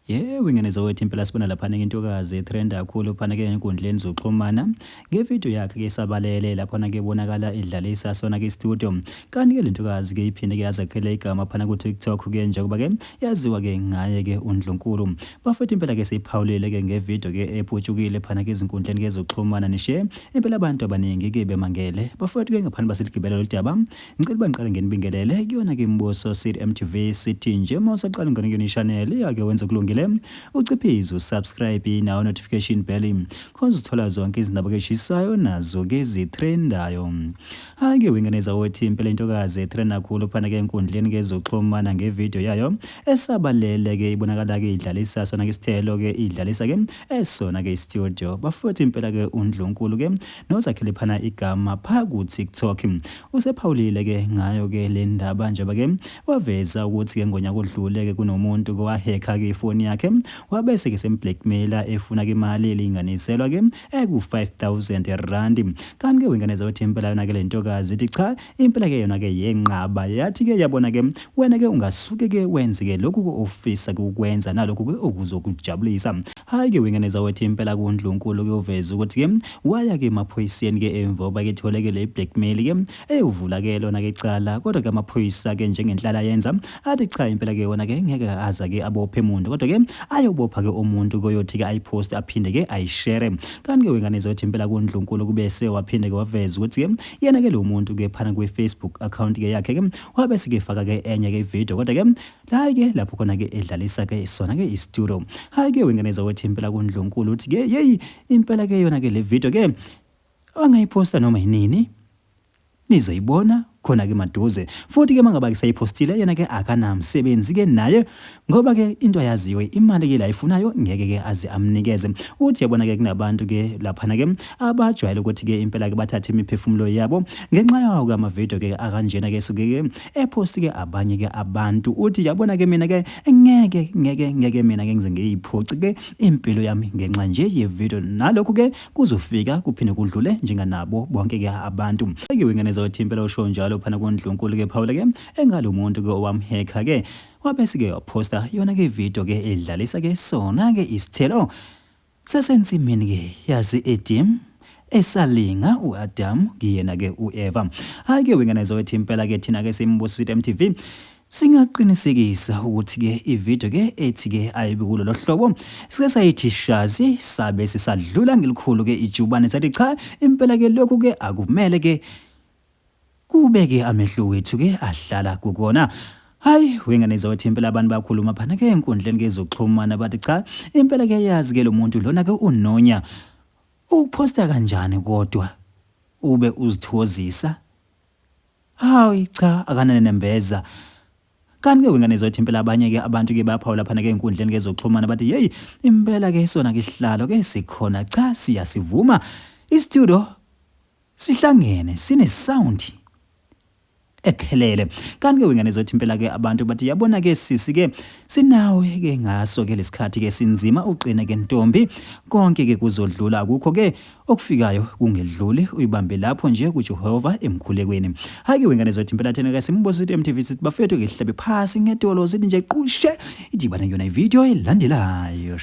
Yebo, ingane zawethu impela sibona laphana intokazi etrend kakhulu phana ke enkundleni zokuxhumana ngevideo yakhe ke sabalele laphana ke bonakala idlalisa sona ke studio. Kanti ke lentokazi ke iphinde ke yazakhela igama phana ku TikTok ke njengoba ke yaziwa ke ngaye ke uNdlunkulu. Bafethu impela ke siphawulile ke ngevideo ke ephutshukile phana ke izinkundleni ke zokuxhumana nishe impela abantu abaningi ke bemangele. Bafethu ke ngaphana basiligibela lodaba. Ngicela bangiqale ngenibingelele kuyona ke imbuso City MTV sithi nje mawusaqala ngene kuyona channel yake wenza kulungile uciphize usubscribe nawo notification bell cause uthola zonke izindaba ke shishayo nazo ke zitrendayo. Hayi ke wengane zawethu impela intokazi etrend kakhulu phana ke enkundleni ke zokuxhumana ngevideo yayo esabalele ke ibonakala ke idlalisa sona ke isithelo ke idlalisa ke esona ke studio. Bafuthu impela ke uNdlunkulu ke nozakhele phana igama pha ku TikTok usephawulile ke ngayo ke le ndaba njengoba ke waveza ukuthi ke ngonyaka odlule ke kunomuntu kwahacka ke ifoni yakhe wabese ke semblackmaila efuna ke imali elinganiselwa ke eku 5000 rand. Kanti ke wengane zawethu impela yona ke lentokazi ithi cha impela ke yona ke yenqaba yathi ke yabona ke wena ke ungasuke ke wenze ke lokhu ofisa ukwenza nalokhu ke okuzokujabulisa. Hayi ke wengane zawethu impela kuNdlunkulu ke uveza ukuthi ke waya ke emaphoyiseni ke emva ke thole ke le blackmail ke eyuvula ke lona ke icala kodwa ke amaphoyisa ke njengenhlala yenza athi cha impela ke wona ke ngeke aza ke abophe umuntu kodwa ke ayobopha ke umuntu koyothi ke ayipost aphinde ke ayishare. Kanti ke wengane zawethu impela kuNdlunkulu kubese waphinde ke waveza ukuthi ke yena ke lo muntu ke phana kwe Facebook account ke yakhe ke wabese ke faka ke enye ke video kodwa ke la ke lapho khona ke edlalisa ke sona ke istudio. Hayi ke wengane zawethu impela kuNdlunkulu uthi ke hey impela ke yona ke le video ke angayiposta noma yinini nizoyibona khona ke maduze futhi ke mangaba ke sayipostile yena ke akanamsebenzi ke naye ngoba ke into ayaziyo imali ke la ifunayo ngeke ke azi amnikeze. Uthi yabona ke kunabantu ke laphana ke abajwayele ukuthi ke impela ke bathatha imiphefumulo yabo ngenxa yawo ke ama video ke akanjena ke suke ke epost ke abanye ke abantu. Uthi yabona ke mina ke ngeke mina ke ngize ngiyiphoci ke impilo yami ngenxa nje ye video nalokho ke kuzofika kuphinde kudlule njenganabo bonke ke abantu. Ke wengane zawethu impela usho njalo phana kuNdlunkulu ke Paul ke engalo muntu ke owamhacka ke wabese ke waposta yona ke video ke edlalisa ke sona ke isithelo sesensimini ke yazi Edim esalinga uAdam kuyena ke uEva. Hayi ke wengane zawethu impela ke thina ke simbuso City MTV singaqinisekisa ukuthi ke ivideo ke ethi ke ayibi kulo lohlobo sike sayithi shazi sabe sisadlula ngelikhulu ke ijubane sathi cha impela ke lokhu ke akumele ke kubeke amehlo wethu ke ahlala kukona. Hayi wengane zawethu impela abantu bakhuluma phana ke enkundleni ke zokuxhumana bathi cha impela ke yazi ke lo muntu lona ke unonya uposta kanjani kodwa ube uzithozisa. Hayi cha akananembeza. Kanti ke wengane zawethu impela abanye ke abantu ke baphawula phana ke enkundleni ke zokuxhumana bathi hey impela ke sona ke isihlalo ke sikhona cha siyasivuma istudio sihlangene sine sound ephelele. Kanti ke wengane zawethu impela ke abantu bathi yabona ke sisi ke sinawe ke ngaso ke lesikhathi ke sinzima uqine ke ntombi konke ke kuzodlula akukho ke okufikayo kungedluli uyibambe lapho nje kuJehova emkhulekweni. Hayi ke wengane zawethu impela thena ke simbuso City MTV sithi bafethu ke sihlabe phasi ngedolo sithi nje qushe idibana yona ivideo elandelayo.